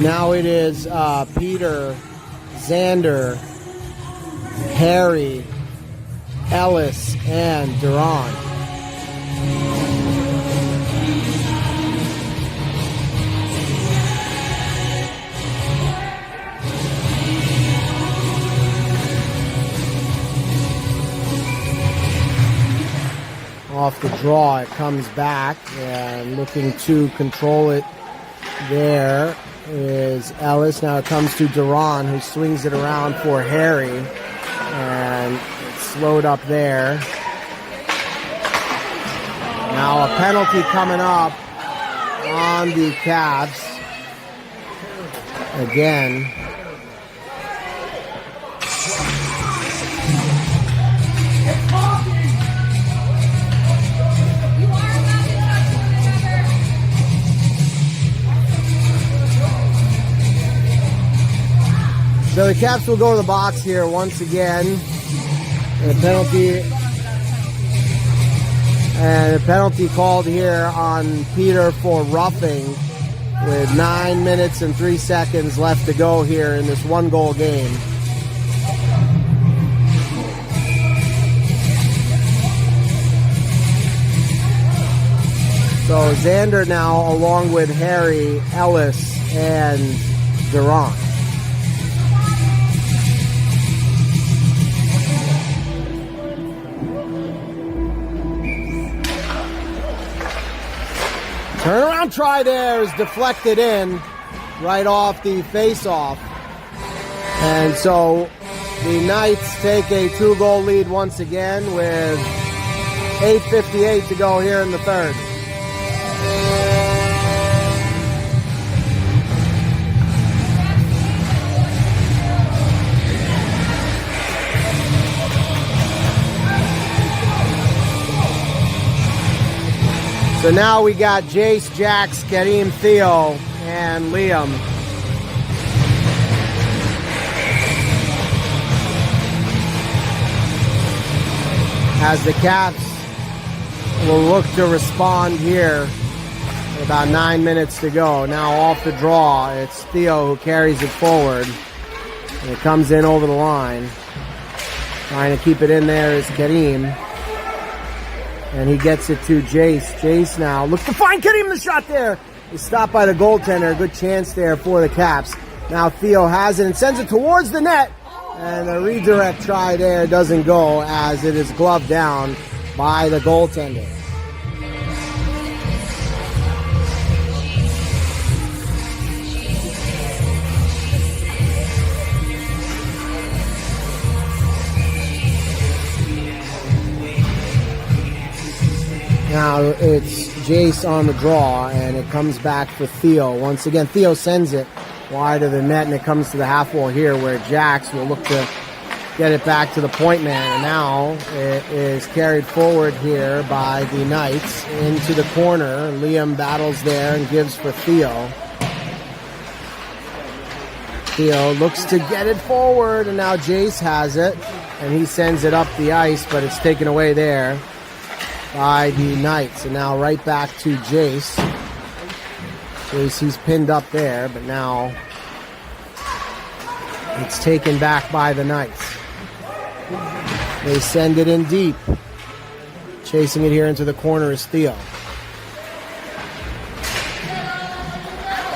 Now it is Peter, Xander, Harry, Ellis, and Duran. Off the draw, it comes back, and looking to control it there is Ellis. Now it comes to Duran, who swings it around for Harry, and it's slowed up there. Now a penalty coming up on the Caps again. So the Caps will go to the box here once again. And a penalty called here on Peter for roughing with 9 minutes and 3 seconds left to go here in this one-goal game. So Xander now along with Harry, Ellis, and Duran. Turnaround try there is deflected in right off the face-off. And so the Knights take a 2-goal lead once again with 8:58 to go here in the third. So now we got Jace, Jax, Kareem, Theo, and Liam. As the Caps will look to respond here with about 9 minutes to go. Now off the draw, it's Theo who carries it forward. And it comes in over the line. Trying to keep it in there is Kareem. And he gets it to Jace. Jace now looks to find Kareem. The shot there is stopped by the goaltender. A good chance there for the Caps. Now Theo has it and sends it towards the net. And the redirect try there doesn't go as it is gloved down by the goaltender. Now it's Jace on the draw, and it comes back for Theo. Once again, Theo sends it wide of the net, and it comes to the half wall here where Jax will look to get it back to the point man. And now it is carried forward here by the Knights into the corner. Liam battles there and gives for Theo. Theo looks to get it forward, and now Jace has it, and he sends it up the ice, but it's taken away there. by the Knights. And now right back to Jace. Jace, he's pinned up there, but now it's taken back by the Knights. They send it in deep. Chasing it here into the corner is Theo.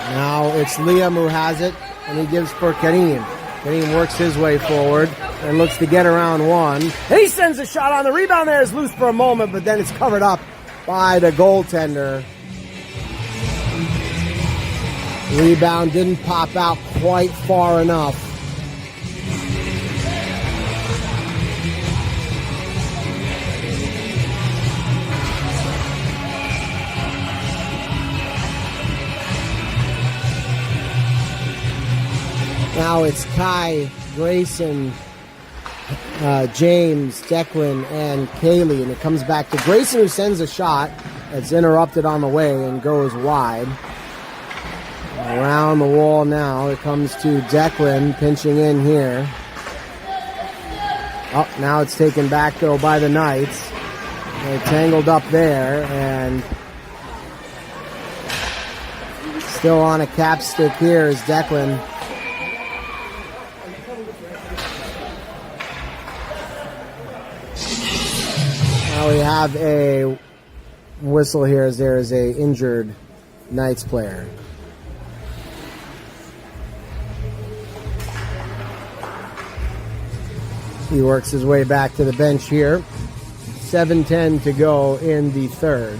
Now it's Liam who has it, and he gives for Kareem. Kareem works his way forward and looks to get around one. And he sends a shot on the rebound there. It's loose for a moment, but then it's covered up by the goaltender. Rebound didn't pop out quite far enough. Now it's Kai, Grayson, James, Declan, and Kaylee. And it comes back to Grayson, who sends a shot that's interrupted on the way and goes wide. Around the wall now. It comes to Declan, pinching in here. Oh, now it's taken back, though, by the Knights. They're tangled up there, and still on a cap stick here is Declan. Now we have a whistle here as there is a injured Knights player. He works his way back to the bench here. 7:10 to go in the third.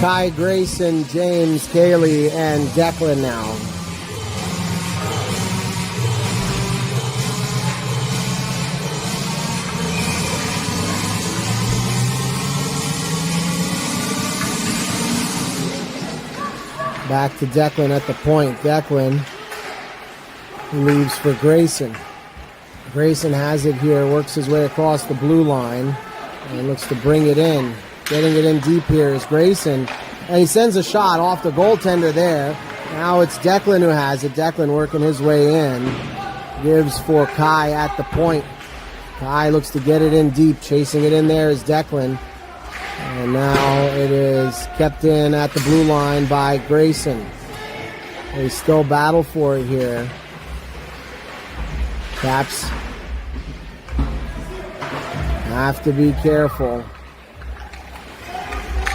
Kai, Grayson, James, Kaylee, and Declan now. Back to Declan at the point. Declan leaves for Grayson. Grayson has it here, works his way across the blue line, and looks to bring it in. Getting it in deep here is Grayson. And he sends a shot off the goaltender there. Now it's Declan who has it. Declan working his way in. Gives for Kai at the point. Kai looks to get it in deep. Chasing it in there is Declan. And now it is kept in at the blue line by Grayson. They still battle for it here. Caps have to be careful.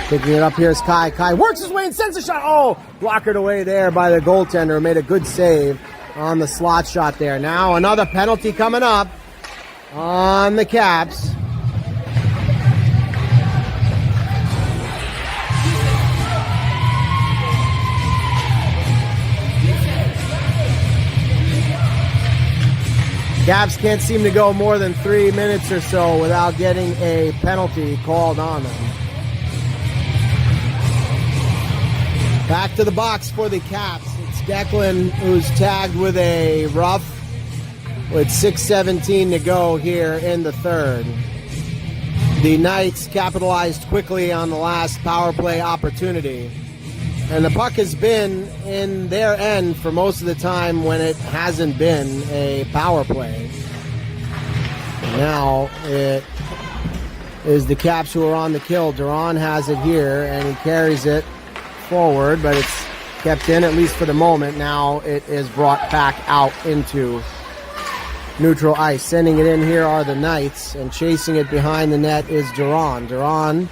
Picking it up here is Kai. Kai works his way and sends a shot. Oh, blockered away there by the goaltender. Made a good save on the slot shot there. Now another penalty coming up on the Caps. Caps can't seem to go more than 3 minutes or so without getting a penalty called on them. Back to the box for the Caps. It's Declan who's tagged with a rough with 6:17 to go here in the third. The Knights capitalized quickly on the last power play opportunity. And the puck has been in their end for most of the time when it hasn't been a power play. And now it is the Caps who are on the kill. Duran has it here, and he carries it forward, but it's kept in, at least for the moment. Now it is brought back out into neutral ice. Sending it in here are the Knights, and chasing it behind the net is Duran. Duran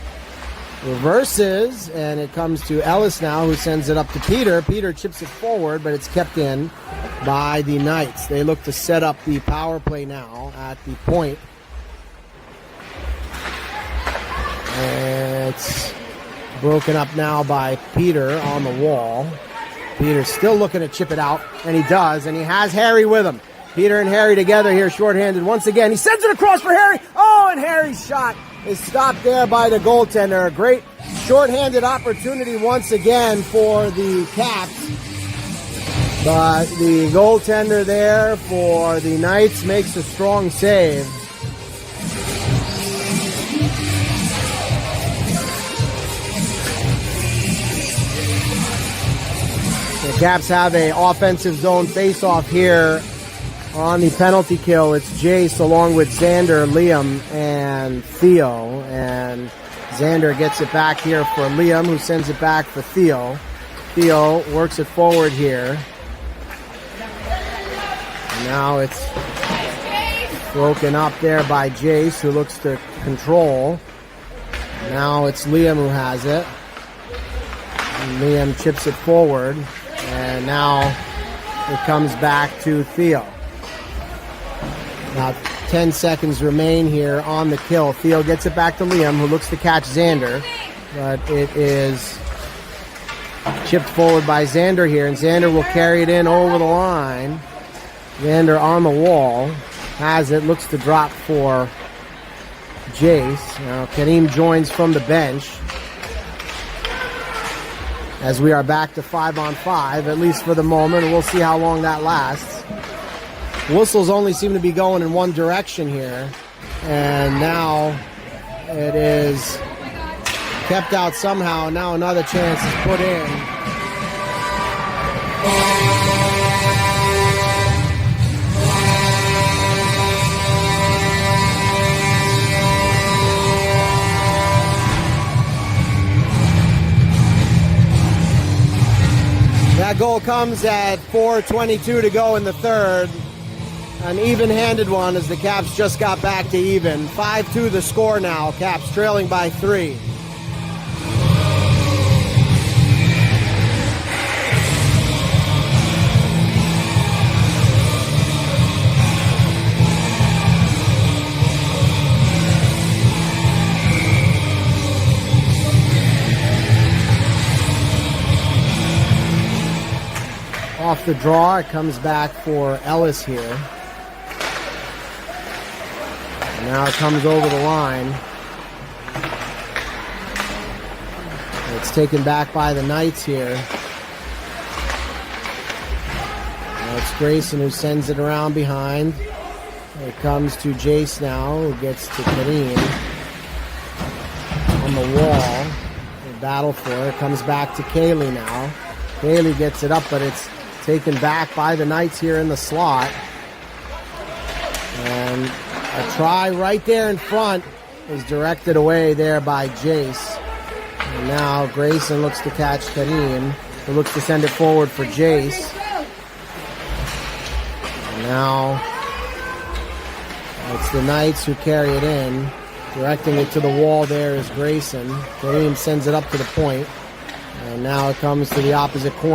reverses, and it comes to Ellis now, who sends it up to Peter. Peter chips it forward, but it's kept in by the Knights. They look to set up the power play now at the point. It's broken up now by Peter on the wall. Peter's still looking to chip it out, and he does, and he has Harry with him. Peter and Harry together here, shorthanded once again. He sends it across for Harry. Oh, and Harry's shot is stopped there by the goaltender. A great shorthanded opportunity once again for the Caps. But the goaltender there for the Knights makes a strong save. The Caps have a offensive zone face-off here on the penalty kill. It's Jace along with Xander, Liam, and Theo. And Xander gets it back here for Liam, who sends it back for Theo. Theo works it forward here. And now it's broken up there by Jace, who looks to control. Now it's Liam who has it. And Liam chips it forward. And now it comes back to Theo. Now 10 seconds remain here on the kill. Theo gets it back to Liam, who looks to catch Xander. But it is chipped forward by Xander here. And Xander will carry it in over the line. Xander on the wall. Has it. Looks to drop for Jace. Now Kareem joins from the bench. As we are back to 5-on-5, at least for the moment. And we'll see how long that lasts. Whistles only seem to be going in one direction here. And now it is kept out somehow. Now another chance is put in. That goal comes at 4:22 to go in the third. An even-handed one as the Caps just got back to even. 5-2 the score now. Caps trailing by 3. Off the draw, it comes back for Ellis here. And now it comes over the line. It's taken back by the Knights here. Now it's Grayson who sends it around behind. It comes to Jace now, who gets to Kareem. On the wall. They battle for it. Comes back to Kaylee now. Kaylee gets it up, but it's taken back by the Knights here in the slot. And a try right there in front is directed away there by Jace. And now Grayson looks to catch Kareem, who looks to send it forward for Jace. And now it's the Knights who carry it in. Directing it to the wall there is Grayson. Kareem sends it up to the point. And now it comes to the opposite corner.